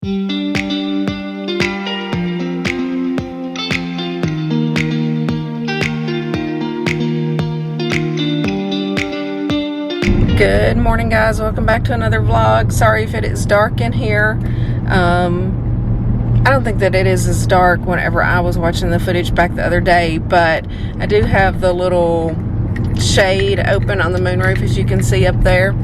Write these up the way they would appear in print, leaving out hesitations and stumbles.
Good morning, guys. Welcome back to another vlog. Sorry if it is dark in here. I don't think that it is as dark whenever I was watching the footage back the other day, but I do have the little shade open on the moonroof, as you can see up there.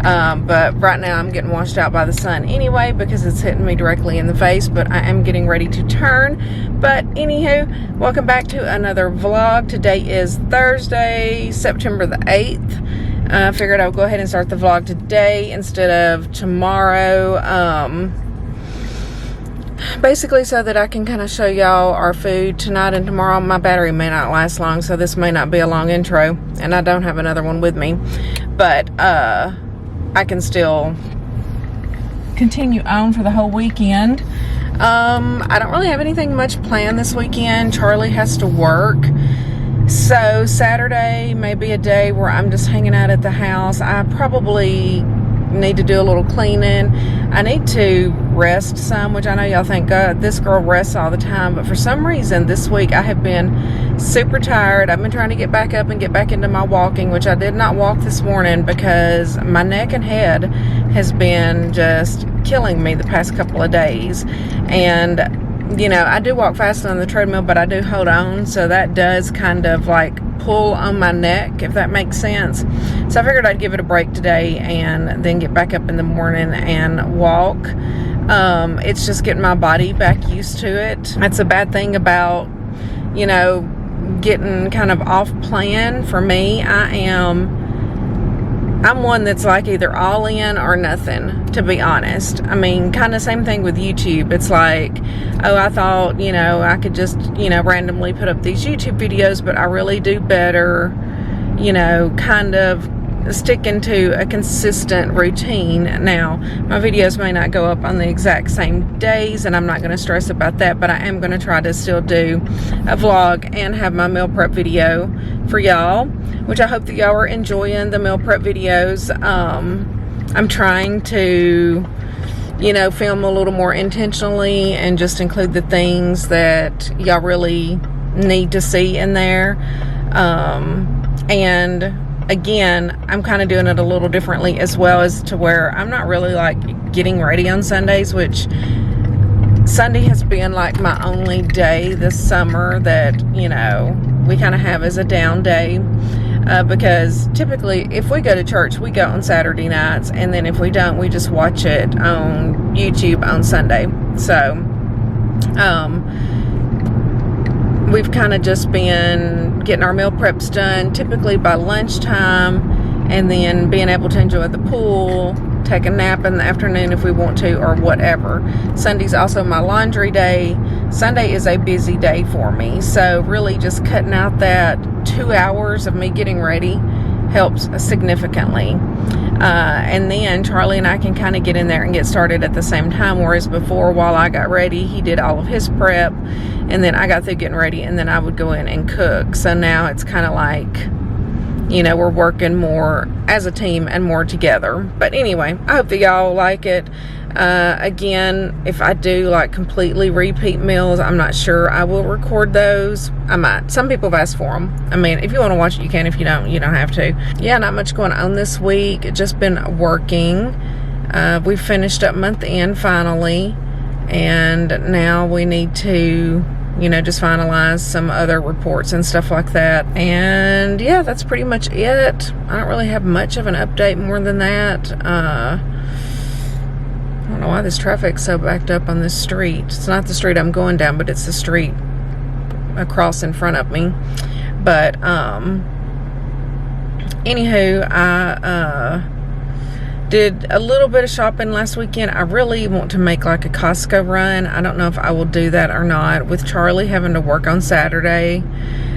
But right now I'm getting washed out by the sun anyway because it's hitting me directly in the face, but I am getting ready to turn. But anywho, welcome back to another vlog. Today is Thursday, September the 8th. I figured I would go ahead and start the vlog today instead of tomorrow. Basically so that I can kind of show y'all our food tonight and tomorrow. My battery may not last long, so this may not be a long intro, and I don't have another one with me, but I can still continue on for the whole weekend. I don't really have anything much planned this weekend. Charlie has to work, so Saturday may be a day where I'm just hanging out at the house. I probably need to do a little cleaning. I need to rest some, which I know y'all think, God, this girl rests all the time, but for some reason this week I have been super tired. I've been trying to get back up and get back into my walking, which I did not walk this morning because my neck and head has been just killing me the past couple of days. And you know, I do walk fast on the treadmill, but I do hold on, so that does kind of like pull on my neck, if that makes sense. So I figured I'd give it a break today and then get back up in the morning and walk. It's just getting my body back used to it. That's a bad thing about, you know, getting kind of off plan for me. I'm one that's like either all in or nothing, to be honest. I mean, kind of same thing with YouTube. It's like, oh, I thought, you know, I could just, you know, randomly put up these YouTube videos, but I really do better, you know, kind of sticking to a consistent routine. Now, my videos may not go up on the exact same days, and I'm not going to stress about that, but I am going to try to still do a vlog and have my meal prep video for y'all, which I hope that y'all are enjoying the meal prep videos. I'm trying to, you know, film a little more intentionally and just include the things that y'all really need to see in there. And again, I'm kind of doing it a little differently as well, as to where I'm not really like getting ready on Sundays, which Sunday has been like my only day this summer that, you know, we kind of have as a down day. Because typically if we go to church, we go on Saturday nights, and then if we don't, we just watch it on YouTube on Sunday. So we've kind of just been getting our meal preps done typically by lunchtime, and then being able to enjoy the pool, take a nap in the afternoon if we want to, or whatever. Sunday's also my laundry day. Sunday is a busy day for me, so really just cutting out that 2 hours of me getting ready helps significantly. And then Charlie and I can kind of get in there and get started at the same time, whereas before, while I got ready, he did all of his prep, and then I got through getting ready, and then I would go in and cook. So now it's kind of like, you know, we're working more as a team and more together. But anyway, I hope that y'all like it. Again, if I do like completely repeat meals, I'm not sure I will record those. I might. Some people have asked for them. I mean, if you want to watch it, you can. If you don't, you don't have to. Yeah, not much going on this week. Just been working. We finished up month end finally, and now we need to, you know, just finalize some other reports and stuff like that. And yeah, that's pretty much it. I don't really have much of an update more than that. I don't know why this traffic's so backed up on this street. It's not the street I'm going down, but it's the street across in front of me. But anywho, I did a little bit of shopping last weekend. I really want to make like a Costco run. I don't know if I will do that or not. With Charlie having to work on Saturday,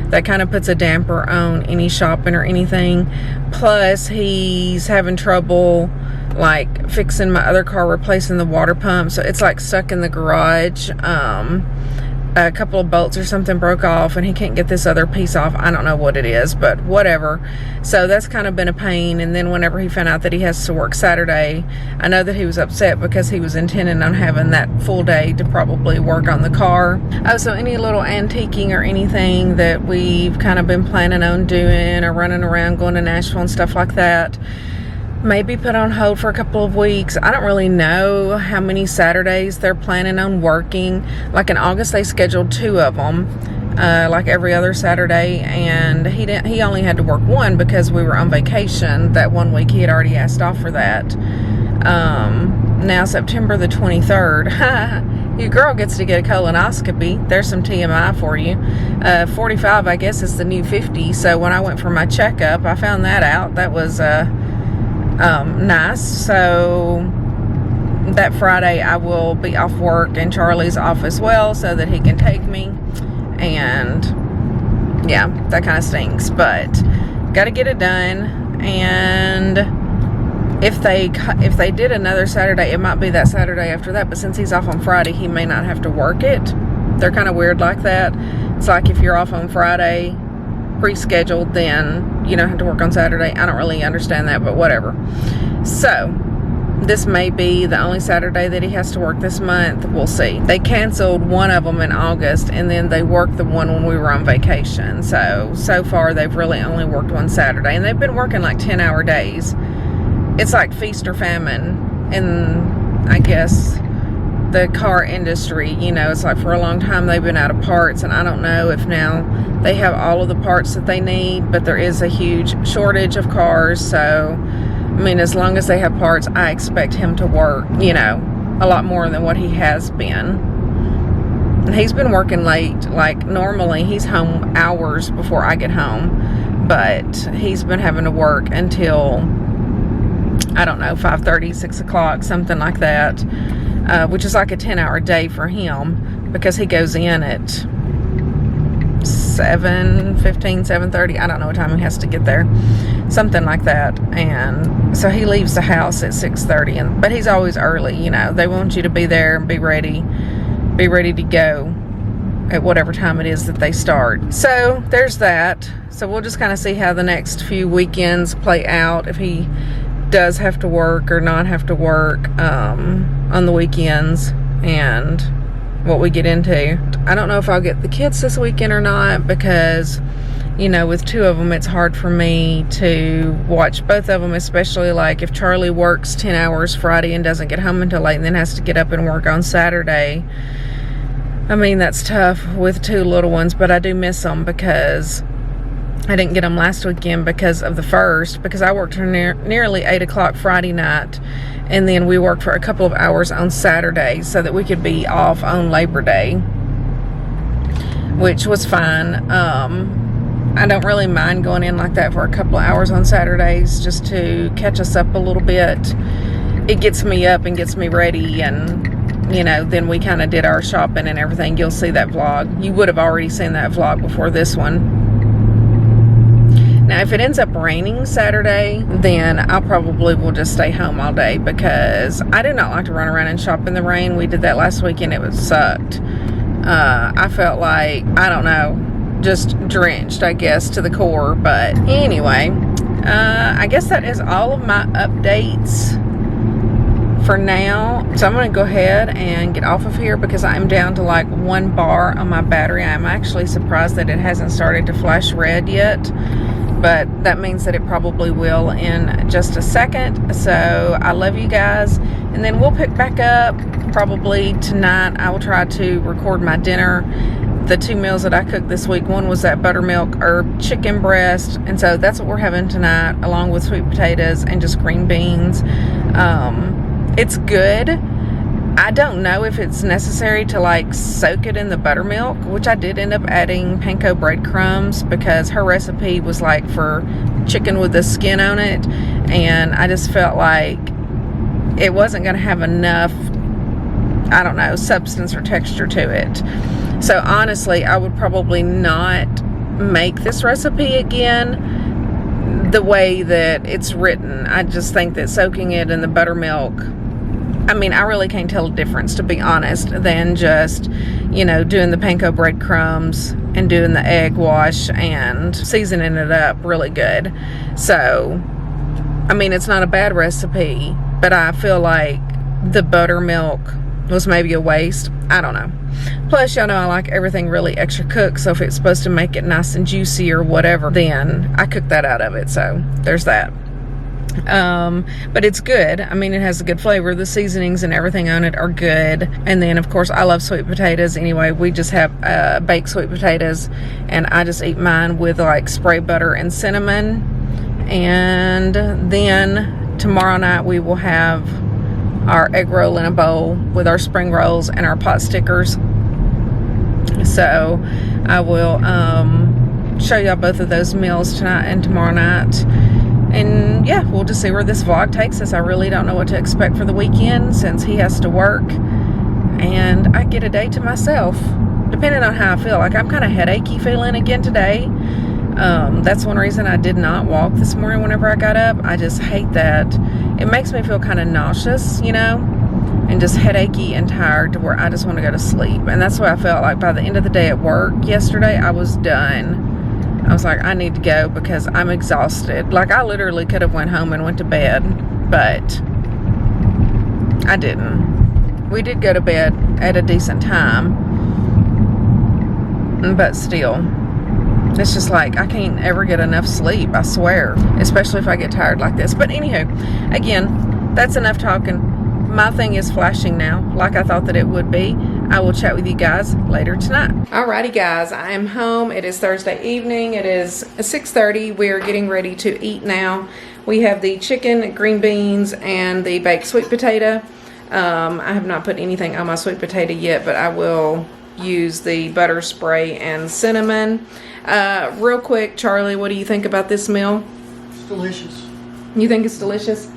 that kind of puts a damper on any shopping or anything. Plus, he's having trouble like fixing my other car, replacing the water pump, so it's like stuck in the garage. a couple of bolts or something broke off and he can't get this other piece off. I don't know what it is, but whatever. So that's kind of been a pain. And then whenever he found out that he has to work Saturday, I know that he was upset because he was intending on having that full day to probably work on the car. Oh, so any little antiquing or anything that we've kind of been planning on doing or running around going to Nashville and stuff like that, maybe put on hold for a couple of weeks. I don't really know how many Saturdays they're planning on working. Like in August, they scheduled 2 of them, like every other Saturday, and he only had to work 1 because we were on vacation that 1 week. He had already asked off for that. Now September the 23rd, your girl gets to get a colonoscopy. There's some TMI for you. 45, I guess, is the new 50. So when I went for my checkup, I found that out. That was nice. So that Friday I will be off work and Charlie's off as well so that he can take me, and yeah, that kind of stinks, but gotta get it done. And if they did another Saturday, it might be that Saturday after that, but since he's off on Friday, he may not have to work it. They're kind of weird like that. It's like if you're off on Friday pre-scheduled, then you don't have to work on Saturday. I don't really understand that, but whatever. So this may be the only Saturday that he has to work this month. We'll see. They canceled 1 of them in August, and then they worked the one when we were on vacation. So far they've really only worked 1 Saturday, and they've been working like 10-hour days. It's like feast or famine in, I guess, the car industry. You know, it's like for a long time they've been out of parts, and I don't know if now they have all of the parts that they need, but there is a huge shortage of cars. So I mean, as long as they have parts, I expect him to work, you know, a lot more than what he has been. And he's been working late. Like normally he's home hours before I get home, but he's been having to work until, I don't know, 5:30, 6 o'clock, something like that, which is like a 10-hour day for him because he goes in at 7:15, 7:30. I don't know what time he has to get there, something like that. And so he leaves the house at 6:30, but he's always early. You know, they want you to be there and be ready to go at whatever time it is that they start. So there's that. So we'll just kind of see how the next few weekends play out, if he does have to work or not have to work on the weekends, and what we get into. I don't know if I'll get the kids this weekend or not, because, you know, with 2 of them, it's hard for me to watch both of them, especially like if Charlie works 10 hours Friday and doesn't get home until late and then has to get up and work on Saturday. I mean, that's tough with 2 little ones, but I do miss them because I didn't get them last weekend because of the first, because I worked for nearly 8 o'clock Friday night, and then we worked for a couple of hours on Saturday so that we could be off on Labor Day, which was fine. I don't really mind going in like that for a couple of hours on Saturdays just to catch us up a little bit. It gets me up and gets me ready, and you know, then we kind of did our shopping and everything. You'll see that vlog. You would have already seen that vlog before this one. Now, if it ends up raining Saturday, then I probably will just stay home all day, because I do not like to run around and shop in the rain. We did that last weekend. It was sucked. I felt like, I don't know, just drenched, I guess, to the core. But anyway, I guess that is all of my updates for now. So I'm going to go ahead and get off of here because I'm down to like 1 bar on my battery. I'm actually surprised that it hasn't started to flash red yet, but that means that it probably will in just a second. So I love you guys, and then we'll pick back up probably tonight. I will try to record my dinner. The 2 meals that I cooked this week, one was that buttermilk herb chicken breast, and so that's what we're having tonight, along with sweet potatoes and just green beans. It's good. I don't know if it's necessary to like soak it in the buttermilk, which I did end up adding panko breadcrumbs because her recipe was like for chicken with the skin on it, and I just felt like it wasn't going to have enough, I don't know, substance or texture to it. So honestly, I would probably not make this recipe again the way that it's written. I just think that soaking it in the buttermilk I mean, I really can't tell a difference, to be honest, than just, you know, doing the panko breadcrumbs and doing the egg wash and seasoning it up really good. So, I mean, it's not a bad recipe, but I feel like the buttermilk was maybe a waste. I don't know. Plus, y'all know I like everything really extra cooked, so if it's supposed to make it nice and juicy or whatever, then I cook that out of it. So, there's that. But it's good. I mean, it has a good flavor. The seasonings and everything on it are good. And then, of course, I love sweet potatoes anyway. We just have baked sweet potatoes, and I just eat mine with like spray butter and cinnamon. And then tomorrow night we will have our egg roll in a bowl with our spring rolls and our pot stickers. So I will show y'all both of those meals tonight and tomorrow night. And yeah, we'll just see where this vlog takes us. I really don't know what to expect for the weekend since he has to work and I get a day to myself, depending on how I feel. Like, I'm kind of headachy feeling again today. That's one reason I did not walk this morning whenever I got up. I just hate that. It makes me feel kind of nauseous, you know, and just headachy and tired to where I just want to go to sleep. And that's what I felt like by the end of the day at work yesterday. I was done. I was like, I need to go because I'm exhausted. Like, I literally could have went home and went to bed, but I didn't. We did go to bed at a decent time, but still, it's just like I can't ever get enough sleep, I swear, especially if I get tired like this. But anywho, again, that's enough talking. My thing is flashing now, like I thought that it would be. I will chat with you guys later tonight. Alrighty guys, I am home. It is Thursday evening. It is 6:30. We are getting ready to eat now. We have the chicken, green beans, and the baked sweet potato. I have not put anything on my sweet potato yet, but I will use the butter spray and cinnamon. Real quick, Charlie, what do you think about this meal? It's delicious. You think it's delicious?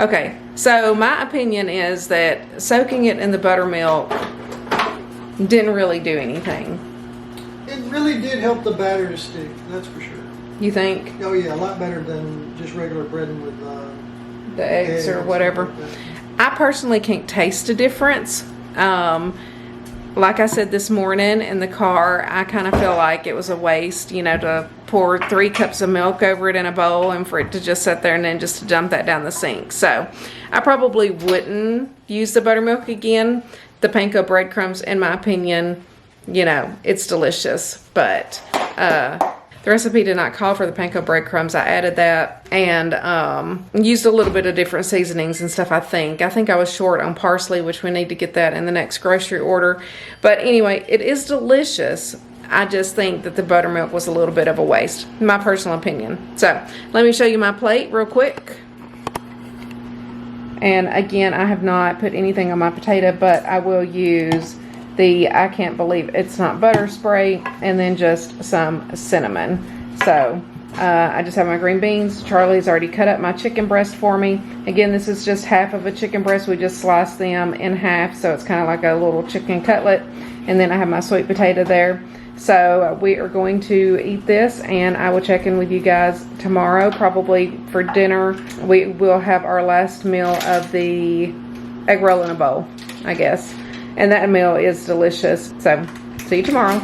Okay, so my opinion is that soaking it in the buttermilk didn't really do anything. It really did help the batter to stick, that's for sure. You think? Oh yeah, a lot better than just regular breading with The eggs or whatever. I personally can't taste a difference. Like I said this morning in the car, I kind of feel like it was a waste, you know, to pour 3 cups of milk over it in a bowl and for it to just sit there and then just to dump that down the sink. So I probably wouldn't use the buttermilk again. The panko breadcrumbs, in my opinion, you know, it's delicious, but the recipe did not call for the panko breadcrumbs. I added that and used a little bit of different seasonings and stuff, I think. I think I was short on parsley, which we need to get that in the next grocery order. But anyway, it is delicious. I just think that the buttermilk was a little bit of a waste, my personal opinion. So let me show you my plate real quick. And again, I have not put anything on my potato, but I will use the, I can't believe it's not butter spray, and then just some cinnamon. So I just have my green beans. Charlie's already cut up my chicken breast for me. Again, this is just half of a chicken breast. We just sliced them in half, so it's kind of like a little chicken cutlet. And then I have my sweet potato there. So we are going to eat this, and I will check in with you guys tomorrow, probably for dinner. We will have our last meal of the egg roll in a bowl, I guess. And that meal is delicious. So see you tomorrow.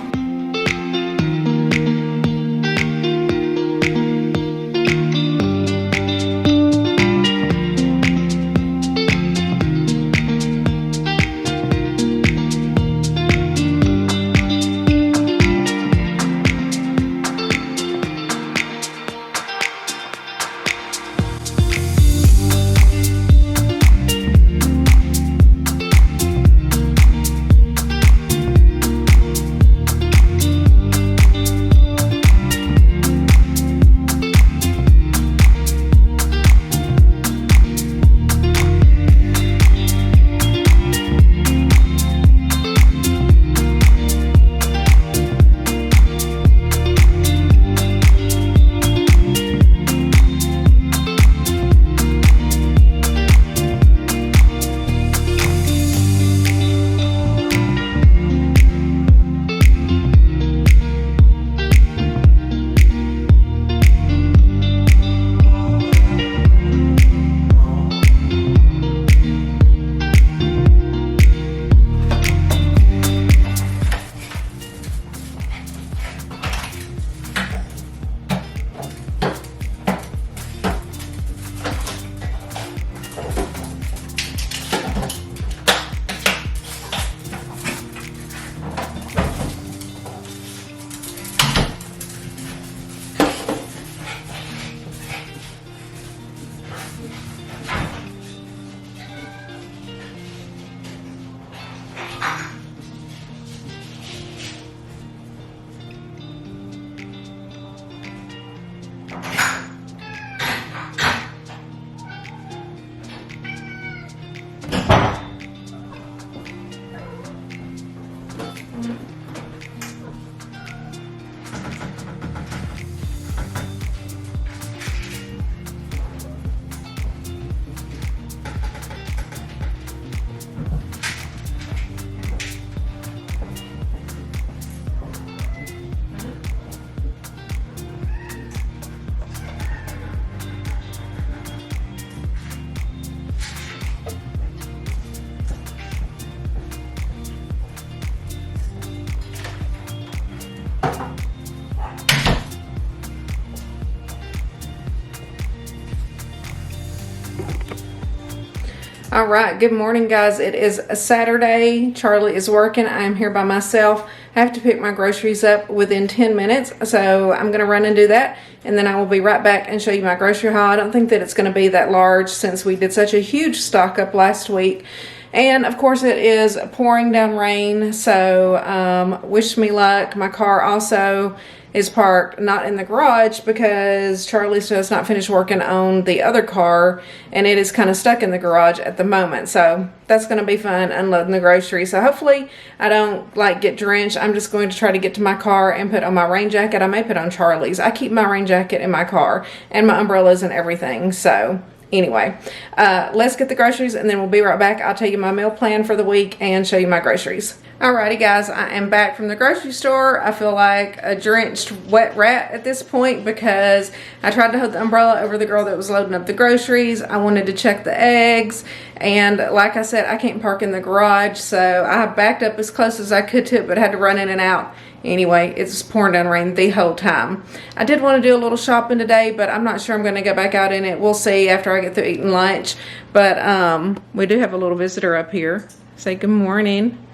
All right, good morning, guys. It is a Saturday. Charlie is working. I am here by myself. I have to pick my groceries up within 10 minutes, so I'm going to run and do that, and then I will be right back and show you my grocery haul. I don't think that it's going to be that large since we did such a huge stock up last week. And of course it is pouring down rain, so wish me luck. My car also is parked not in the garage because Charlie still has not finished working on the other car, and it is kind of stuck in the garage at the moment. So that's going to be fun, unloading the groceries. So hopefully I don't get drenched. I'm just going to try to get to my car and put on my rain jacket. I may put on Charlie's. I keep my rain jacket in my car and my umbrellas and everything. So anyway, let's get the groceries and then we'll be right back. I'll tell you my meal plan for the week and show you my groceries. Alrighty guys, I am back from the grocery store. I feel like a drenched wet rat at this point because I tried to hold the umbrella over the girl that was loading up the groceries. I wanted to check the eggs, and like I said, I can't park in the garage, so I backed up as close as I could to it, but had to run in and out. Anyway, it's pouring down rain the whole time. I did want to do a little shopping today, but I'm not sure I'm going to go back out in it. We'll see after I get through eating lunch. But we do have a little visitor up here. Say good morning.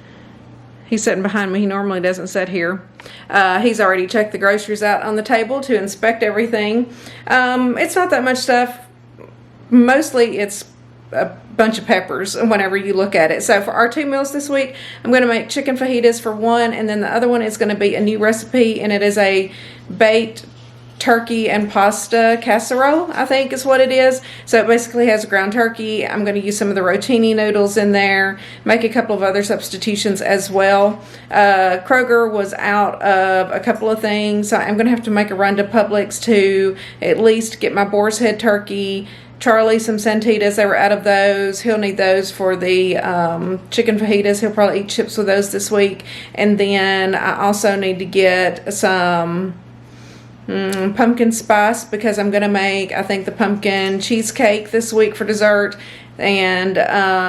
He's sitting behind me. He normally doesn't sit here. He's already checked the groceries out on the table to inspect everything. It's not that much stuff. Mostly it's a bunch of peppers whenever you look at it. So for our 2 meals this week, I'm going to make chicken fajitas for one, and then the other one is going to be a new recipe, and it is a baked turkey and pasta casserole, I think is what it is. So it basically has ground turkey. I'm going to use some of the rotini noodles in there, make a couple of other substitutions as well. Kroger was out of a couple of things, so I'm going to have to make a run to Publix to at least get my boar's head turkey. Charlie some santitas, they were out of those. He'll need those for the chicken fajitas. He'll probably eat chips with those this week. And then I also need to get some pumpkin spice because I'm going to make, I think, the pumpkin cheesecake this week for dessert. And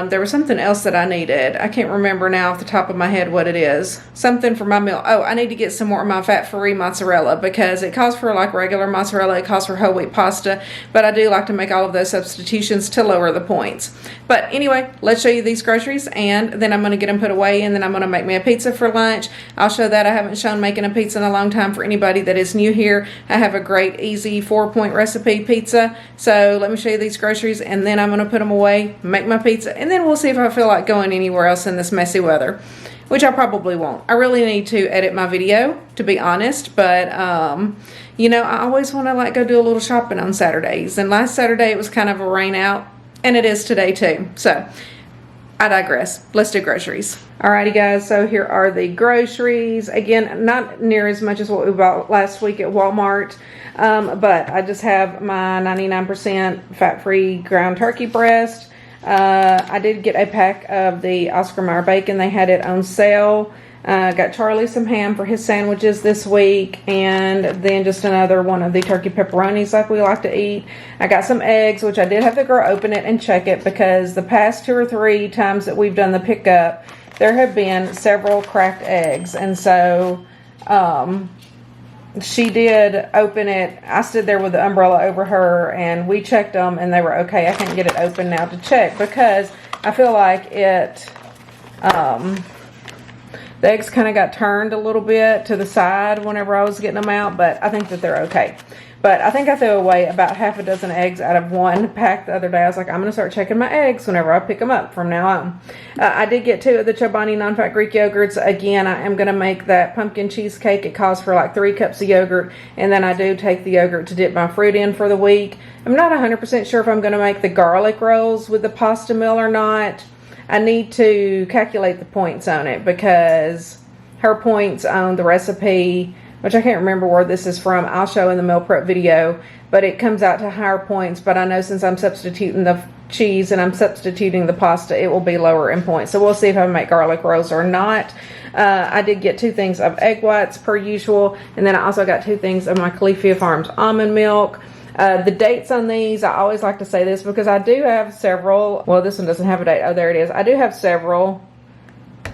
there was something else that I needed. I can't remember now off the top of my head what it is. Something for my meal. Oh, I need to get some more of my fat-free mozzarella because it calls for like regular mozzarella. It calls for whole wheat pasta. But I do like to make all of those substitutions to lower the points. But anyway, let's show you these groceries, and then I'm going to get them put away, and then I'm going to make me a pizza for lunch. I'll show that. I haven't shown making a pizza in a long time for anybody that is new here. I have a great, easy 4-point recipe pizza. So let me show you these groceries, and then I'm going to put them away, make my pizza, and then we'll see if I feel like going anywhere else in this messy weather, which I probably won't. I really need to edit my video, to be honest, but you know, I always want to go do a little shopping on Saturdays, and last Saturday it was kind of a rain out, and it is today too. So I digress. Let's do groceries. Alrighty guys, so here are the groceries. Again, not near as much as what we bought last week at Walmart, but I just have my 99% fat-free ground turkey breast. I did get a pack of the Oscar Mayer bacon. They had it on sale. Got Charlie some ham for his sandwiches this week, and then just another one of the turkey pepperonis like we like to eat. I got some eggs, which I did have the girl open it and check it because the past 2 or 3 times that we've done the pickup, there have been several cracked eggs, and so she did open it. I stood there with the umbrella over her, and we checked them, and they were okay. I can't get it open now to check because I feel like it, the eggs kind of got turned a little bit to the side whenever I was getting them out, but I think that they're okay. But I think I threw away about half a dozen eggs out of one pack the other day. I was like, I'm going to start checking my eggs whenever I pick them up from now on. I did get 2 of the Chobani non-fat Greek yogurts. Again, I am going to make that pumpkin cheesecake. It calls for like 3 cups of yogurt, and then I do take the yogurt to dip my fruit in for the week. I'm not 100% sure if I'm going to make the garlic rolls with the pasta meal or not. I need to calculate the points on it because her points on the recipe, which I can't remember where this is from, I'll show in the meal prep video, but it comes out to higher points. But I know since I'm substituting the cheese and I'm substituting the pasta, it will be lower in points. So we'll see if I make garlic rolls or not. I did get 2 things of egg whites per usual, and then I also got 2 things of my Califia Farms almond milk. The dates on these, I always like to say this because I do have several. Well, this one doesn't have a date. Oh, there it is. I do have several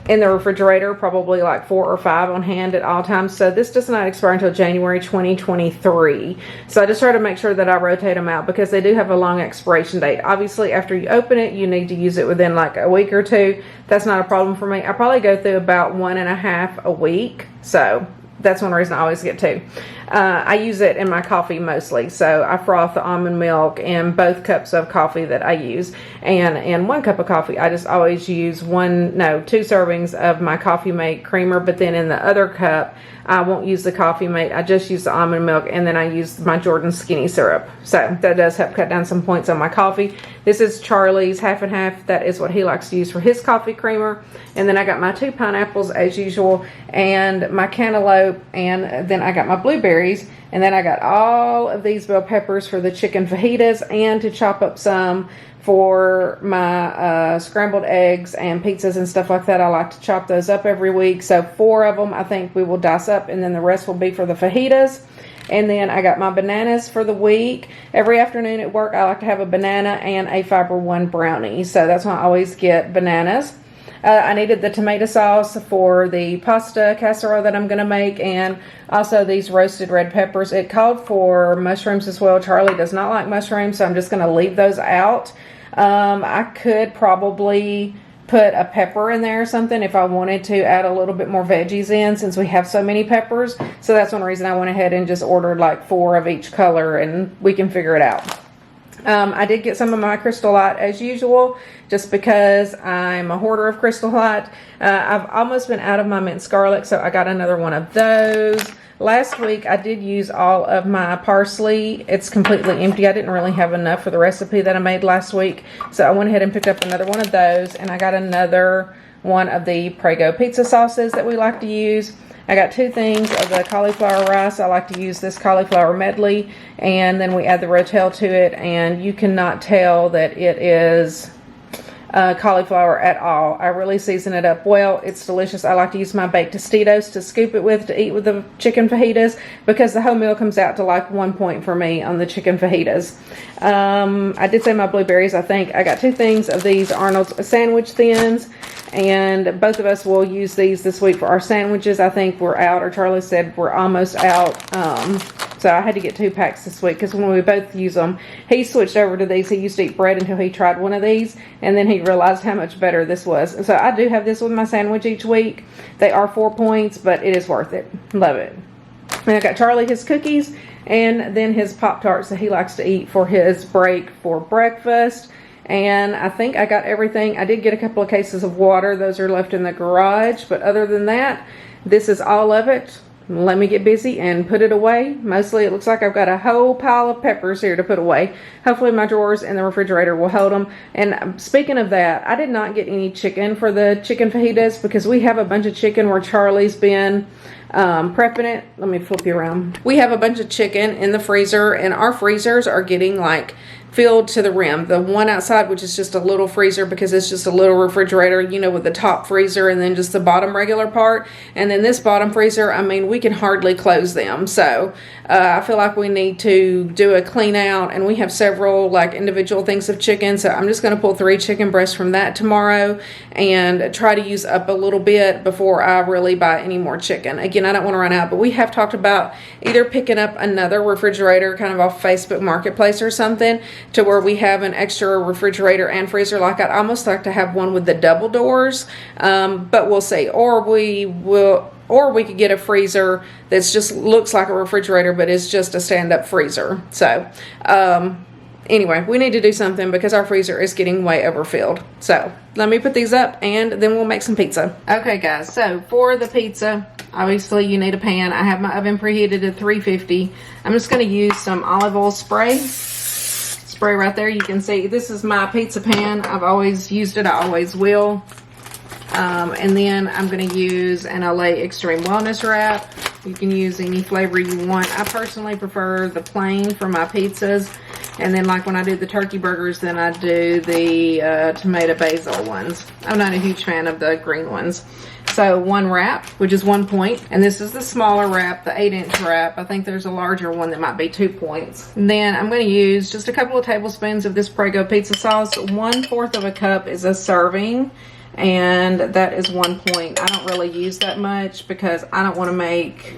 in the refrigerator, probably like 4 or 5 on hand at all times. So this does not expire until January 2023. So I just try to make sure that I rotate them out because they do have a long expiration date. Obviously, after you open it, you need to use it within like a week or two. That's not a problem for me. I probably go through about 1.5 a week. So that's one reason I always get 2. I use it in my coffee mostly. So I froth the almond milk in both cups of coffee that I use. And in 1 cup of coffee, I just always use 2 servings of my Coffee Mate creamer. But then in the other cup, I won't use the Coffee Mate. I just use the almond milk, and then I use my Jordan Skinny syrup. So that does help cut down some points on my coffee. This is Charlie's half and half. That is what he likes to use for his coffee creamer. And then I got my 2 pineapples as usual, and my cantaloupe, and then I got my blueberries. And then I got all of these bell peppers for the chicken fajitas, and to chop up some for my scrambled eggs and pizzas and stuff like that. I like to chop those up every week. So 4 of them I think we will dice up, and then the rest will be for the fajitas. And then I got my bananas for the week. Every afternoon at work, I like to have a banana and a Fiber One brownie. So that's why I always get bananas. I needed the tomato sauce for the pasta casserole that I'm going to make, and also these roasted red peppers. It called for mushrooms as well. Charlie does not like mushrooms, so I'm just going to leave those out. I could probably put a pepper in there or something if I wanted to add a little bit more veggies in, since we have so many peppers. So that's one reason I went ahead and just ordered like 4 of each color, and we can figure it out. I did get some of my Crystal Light as usual, just because I'm a hoarder of Crystal Light. I've almost been out of my Mint Scarlet, so I got another one of those. Last week, I did use all of my parsley. It's completely empty. I didn't really have enough for the recipe that I made last week, so I went ahead and picked up another one of those, and I got another one of the Prego pizza sauces that we like to use. I got 2 things of the cauliflower rice. I like to use this cauliflower medley, and then we add the rotel to it, and you cannot tell that it is cauliflower at all. I really season it up well. It's delicious. I like to use my baked Tostitos to scoop it with to eat with the chicken fajitas, because the whole meal comes out to like 1 point for me on the chicken fajitas. I did say my blueberries. I think I got 2 things of these Arnold's sandwich thins, and both of us will use these this week for our sandwiches. I think we're out, or Charlie said we're almost out. So I had to get 2 packs this week, because when we both use them, he switched over to these. He used to eat bread until he tried one of these, and then he realized how much better this was. And so I do have this with my sandwich each week. They are 4 points, but it is worth it. Love it. And I got Charlie his cookies, and then his Pop-Tarts that he likes to eat for his break for breakfast. And I think I got everything. I did get a couple of cases of water. Those are left in the garage. But other than that, this is all of it. Let me get busy and put it away. Mostly it looks like I've got a whole pile of peppers here to put away. Hopefully my drawers in the refrigerator will hold them. And speaking of that, I did not get any chicken for the chicken fajitas, because we have a bunch of chicken where Charlie's been prepping it. Let me flip you around. We have a bunch of chicken in the freezer, and our freezers are getting like filled to the rim. The one outside, which is just a little freezer because it's just a little refrigerator, you know, with the top freezer and then just the bottom regular part. And then this bottom freezer, I mean, we can hardly close them. So I feel like we need to do a clean out, and we have several like individual things of chicken. So I'm just going to pull 3 chicken breasts from that tomorrow and try to use up a little bit before I really buy any more chicken. Again, I don't want to run out, but we have talked about either picking up another refrigerator kind of off Facebook Marketplace or something, to where we have an extra refrigerator and freezer. Like I'd almost like to have one with the double doors, but we'll see. Or we could get a freezer that's just looks like a refrigerator, but is just a stand-up freezer. So anyway, we need to do something because our freezer is getting way overfilled. So let me put these up, and then we'll make some pizza. Okay guys, so for the pizza, obviously you need a pan. I have my oven preheated at 350. I'm just going to use some olive oil spray right there. You can see this is my pizza pan. I've always used it. I always will. And then I'm going to use an Olay Extreme Wellness Wrap. You can use any flavor you want. I personally prefer the plain for my pizzas. And then like when I do the turkey burgers, then I do the tomato basil ones. I'm not a huge fan of the green ones. So 1 wrap, which is 1 point. And this is the smaller wrap, the 8-inch wrap. I think there's a larger one that might be 2 points. And then I'm going to use just a couple of tablespoons of this Prego pizza sauce. 1/4 of a cup is a serving. and that is 1 point. I don't really use that much because I don't want to make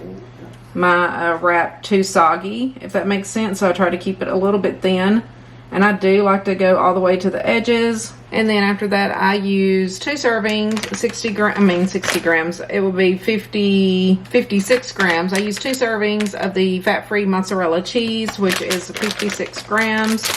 my wrap too soggy, if that makes sense. So I try to keep it a little bit thin, and I do like to go all the way to the edges. And then after that, I use 2 servings, 60 grams. It will be 56 grams. I use 2 servings of the fat-free mozzarella cheese, which is 56 grams.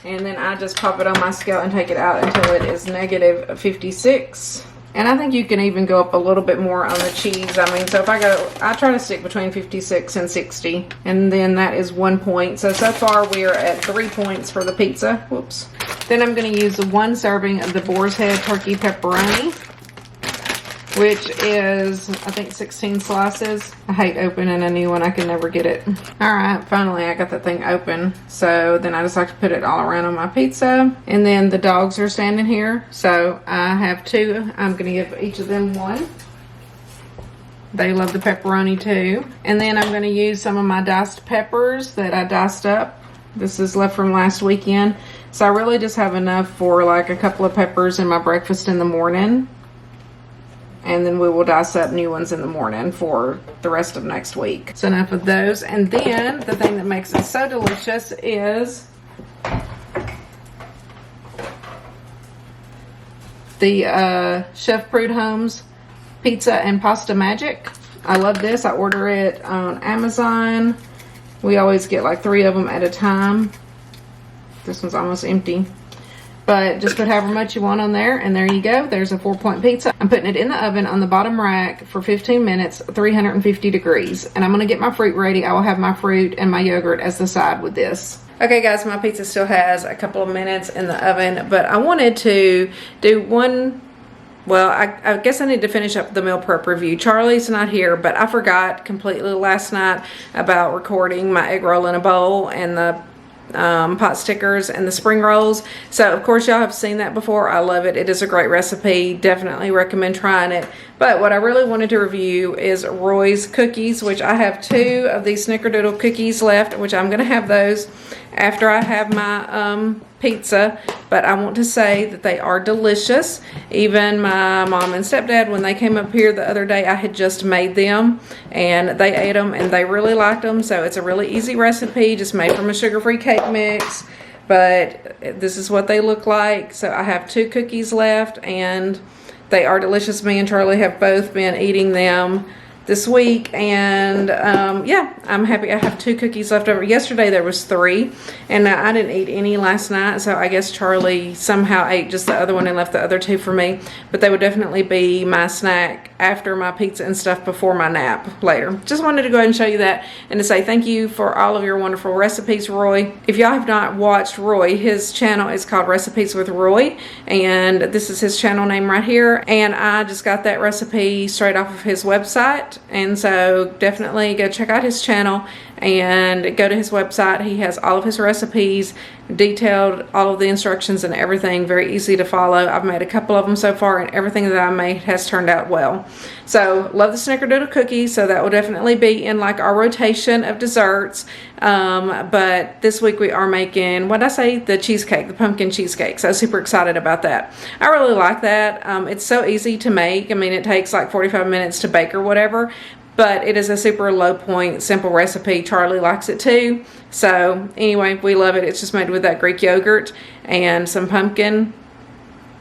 And then I just pop it on my scale and take it out until it is negative 56. And I think you can even go up a little bit more on the cheese. I mean, so if I try to stick between 56 and 60. And then that is 1 point. So far we are at 3 points for the pizza. Whoops. Then I'm going to use 1 serving of the boar's head turkey pepperoni, which is, I think, 16 slices. I hate opening a new one. I can never get it. Alright, finally I got that thing open. So then I just like to put it all around on my pizza. And then the dogs are standing here. So I have 2. I'm going to give each of them 1. They love the pepperoni too. And then I'm going to use some of my diced peppers that I diced up. This is left from last weekend. So I really just have enough for like a couple of peppers in my breakfast in the morning. And then we will dice up new ones in the morning for the rest of next week. So enough of those. And then the thing that makes it so delicious is the Chef Prudhomme's Pizza and Pasta Magic. I love this. I order it on Amazon. We always get like 3 of them at a time. This one's almost empty. But just put however much you want on there, and there you go. There's a 4-point pizza. I'm putting it in the oven on the bottom rack for 15 minutes, 350 degrees. And I'm going to get my fruit ready. I will have my fruit and my yogurt as the side with this. Okay guys, my pizza still has a couple of minutes in the oven, but I wanted to do one. Well, I guess I need to finish up the meal prep review. Charlie's not here, but I forgot completely last night about recording my egg roll in a bowl and the pot stickers and the spring rolls. So of course y'all have seen that before. I love it. It is a great recipe. Definitely recommend trying it. But what I really wanted to review is Roy's cookies, which I have 2 of these snickerdoodle cookies left, which I'm going to have those after I have my pizza. But I want to say that they are delicious. Even my mom and stepdad, when they came up here the other day, I had just made them and they ate them and they really liked them. So it's a really easy recipe, just made from a sugar-free cake mix. But this is what they look like. So I have 2 cookies left and they are delicious. Me and Charlie have both been eating them this week, and yeah, I'm happy I have 2 cookies left over. Yesterday there was 3, and I didn't eat any last night, so I guess Charlie somehow ate just the other one and left the other 2 for me. But they would definitely be my snack after my pizza and stuff before my nap later. Just wanted to go ahead and show you that and to say thank you for all of your wonderful recipes, Roy. If y'all have not watched Roy, his channel is called Recipes with Roy, and this is his channel name right here, and I just got that recipe straight off of his website. And so definitely go check out his channel and go to his website. He has all of his recipes, detailed all of the instructions and everything, very easy to follow. I've made a couple of them so far, and everything that I made has turned out well. So love the snickerdoodle cookies, so that will definitely be in like our rotation of desserts. But this week we are making, what did I say, the cheesecake, the pumpkin cheesecake. So super excited about that. I really like that. It's so easy to make. I mean, it takes like 45 minutes to bake or whatever, but it is a super low point, simple recipe. Charlie likes it too. So anyway, we love it. It's just made with that Greek yogurt and some pumpkin.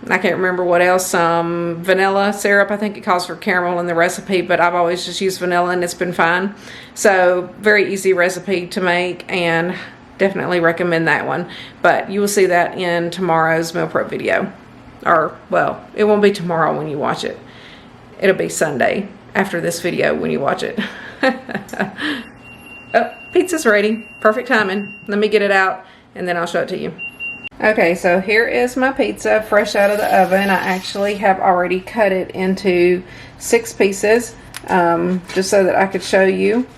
I can't remember what else, some vanilla syrup. I think it calls for caramel in the recipe, but I've always just used vanilla and it's been fine. So very easy recipe to make, and definitely recommend that one. But you will see that in tomorrow's meal prep video. Or, well, it won't be tomorrow when you watch it. It'll be Sunday after this video when you watch it. Oh, pizza's ready. Perfect timing. Let me get it out and then I'll show it to you. Okay, so here is my pizza fresh out of the oven. I actually have already cut it into 6 pieces, just so that I could show you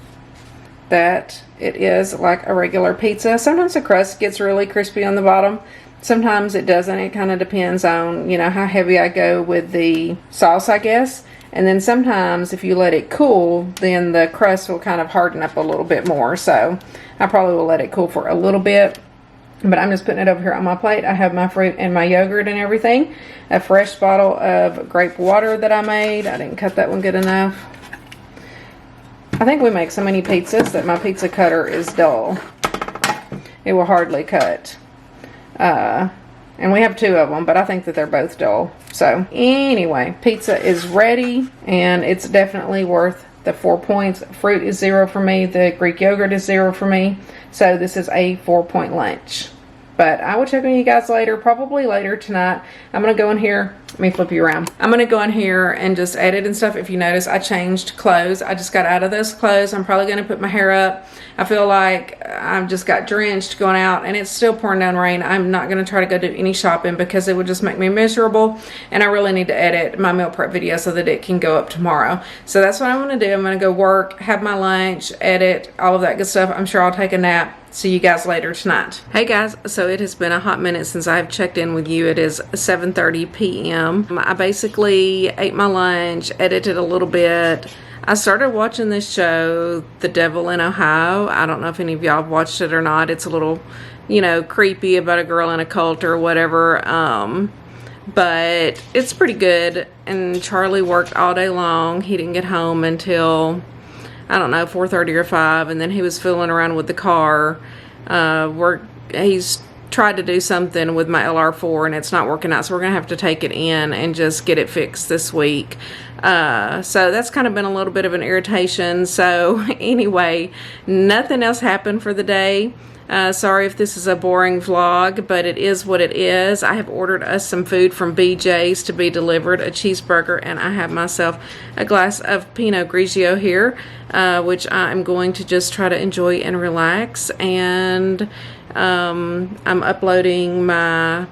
that it is like a regular pizza. Sometimes the crust gets really crispy on the bottom. Sometimes it doesn't. It kind of depends on, you know, how heavy I go with the sauce, I guess. And then sometimes if you let it cool, then the crust will kind of harden up a little bit more. So I probably will let it cool for a little bit. But I'm just putting it over here on my plate. I have my fruit and my yogurt and everything. A fresh bottle of grape water that I made. I didn't cut that one good enough. I think we make so many pizzas that my pizza cutter is dull. It will hardly cut. And we have 2 of them, but I think that they're both dull. So anyway, pizza is ready, and it's definitely worth the 4 points. Fruit is 0 for me. The Greek yogurt is 0 for me. So this is a 4-point lunch. But I will check on you guys later, probably later tonight. I'm going to go in here. Let me flip you around. I'm going to go in here and just edit and stuff. If you notice, I changed clothes. I just got out of those clothes. I'm probably going to put my hair up. I feel like I've just got drenched going out, and it's still pouring down rain. I'm not going to try to go do any shopping because it would just make me miserable. And I really need to edit my meal prep video so that it can go up tomorrow. So that's what I'm going to do. I'm going to go work, have my lunch, edit, all of that good stuff. I'm sure I'll take a nap. See you guys later tonight. Hey guys, so it has been a hot minute since I've checked in with you. It is 7:30 p.m. I basically ate my lunch, edited a little bit. I started watching this show, The Devil in Ohio. I don't know if any of y'all have watched it or not. It's a little, you know, creepy about a girl in a cult or whatever. But it's pretty good. And Charlie worked all day long. He didn't get home until, I don't know, 4:30 or 5, and then he was fooling around with the car. He's tried to do something with my LR4 and it's not working out, so we're gonna have to take it in and just get it fixed this week. So that's kind of been a little bit of an irritation. So anyway, nothing else happened for the day. Sorry if this is a boring vlog, but it is what it is. I have ordered us some food from BJ's to be delivered, a cheeseburger, and I have myself a glass of Pinot Grigio here, which I'm going to just try to enjoy and relax. And I'm uploading my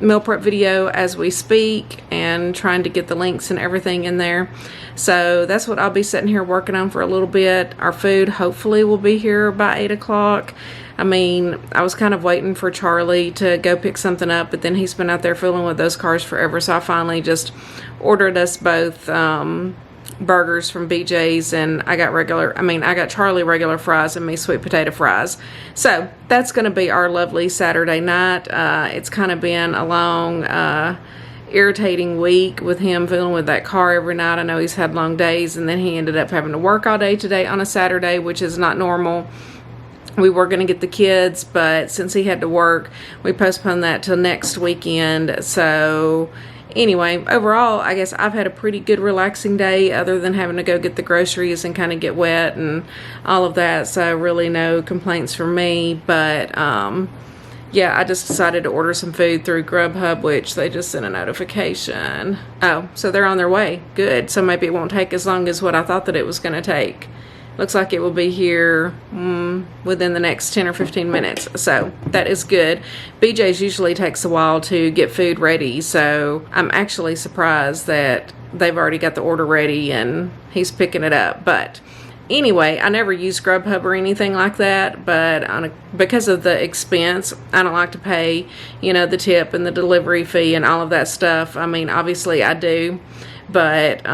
meal prep video as we speak and trying to get the links and everything in there. So that's what I'll be sitting here working on for a little bit. Our food hopefully will be here by 8 o'clock. I mean, I was kind of waiting for Charlie to go pick something up, but then he's been out there fooling with those cars forever, so I finally just ordered us both burgers from BJ's, and I got Charlie regular fries and me sweet potato fries. So that's going to be our lovely Saturday night. It's kind of been a long, irritating week with him fooling with that car every night. I know he's had long days, and then he ended up having to work all day today on a Saturday, which is not normal. We were going to get the kids, but since he had to work, we postponed that till next weekend. So anyway, overall, I guess I've had a pretty good relaxing day other than having to go get the groceries and kind of get wet and all of that. So really no complaints from me. But yeah, I just decided to order some food through Grubhub, which they just sent a notification. Oh, so they're on their way. Good. So maybe it won't take as long as what I thought that it was going to take. Looks like it will be here within the next 10 or 15 minutes. So that is good. BJ's usually takes a while to get food ready. So I'm actually surprised that they've already got the order ready and he's picking it up. But anyway, I never use Grubhub or anything like that. But because of the expense, I don't like to pay, you know, the tip and the delivery fee and all of that stuff. I mean, obviously I do. But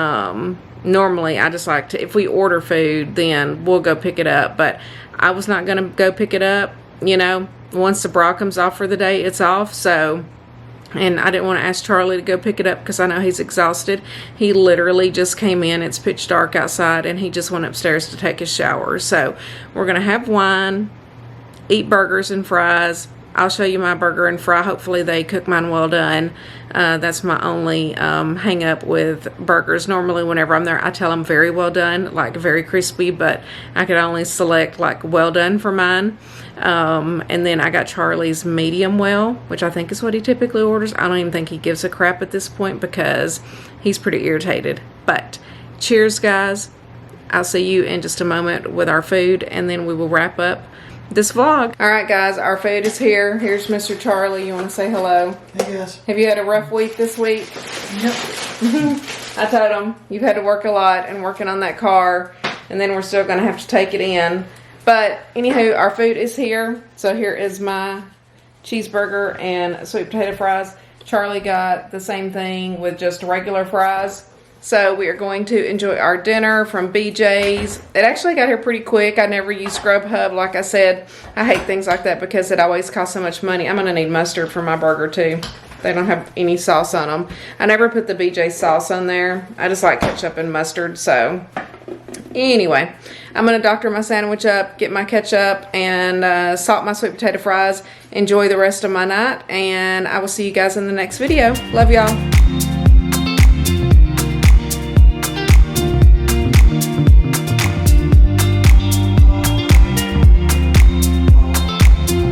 normally I just like to, if we order food, then we'll go pick it up. But I was not going to go pick it up, you know, once the bra comes off for the day, it's off. So, and I didn't want to ask Charlie to go pick it up because I know he's exhausted. He literally just came in, it's pitch dark outside, and he just went upstairs to take his shower. So we're going to have wine, eat burgers and fries. I'll show you my burger and fry. Hopefully they cook mine well done. That's my only hang up with burgers. Normally whenever I'm there, I tell them very well done, like very crispy, but I could only select like well done for mine. And then I got Charlie's medium well, which I think is what he typically orders. I don't even think he gives a crap at this point because he's pretty irritated. But cheers, guys. I'll see you in just a moment with our food, and then we will wrap up this vlog. All right, guys, our food is here. Here's Mr. Charlie. You want to say hello? Hey, guys. Have you had a rough week this week? Yep. I told him you've had to work a lot and working on that car, and then we're still going to have to take it in. But anywho, our food is here. So here is my cheeseburger and sweet potato fries. Charlie got the same thing with just regular fries. So we are going to enjoy our dinner from BJ's. It actually got here pretty quick. I never use Grubhub. Like I said, I hate things like that because it always costs so much money. I'm going to need mustard for my burger too. They don't have any sauce on them. I never put the BJ's sauce on there. I just like ketchup and mustard. So anyway, I'm going to doctor my sandwich up, get my ketchup, and salt my sweet potato fries. Enjoy the rest of my night, and I will see you guys in the next video. Love y'all.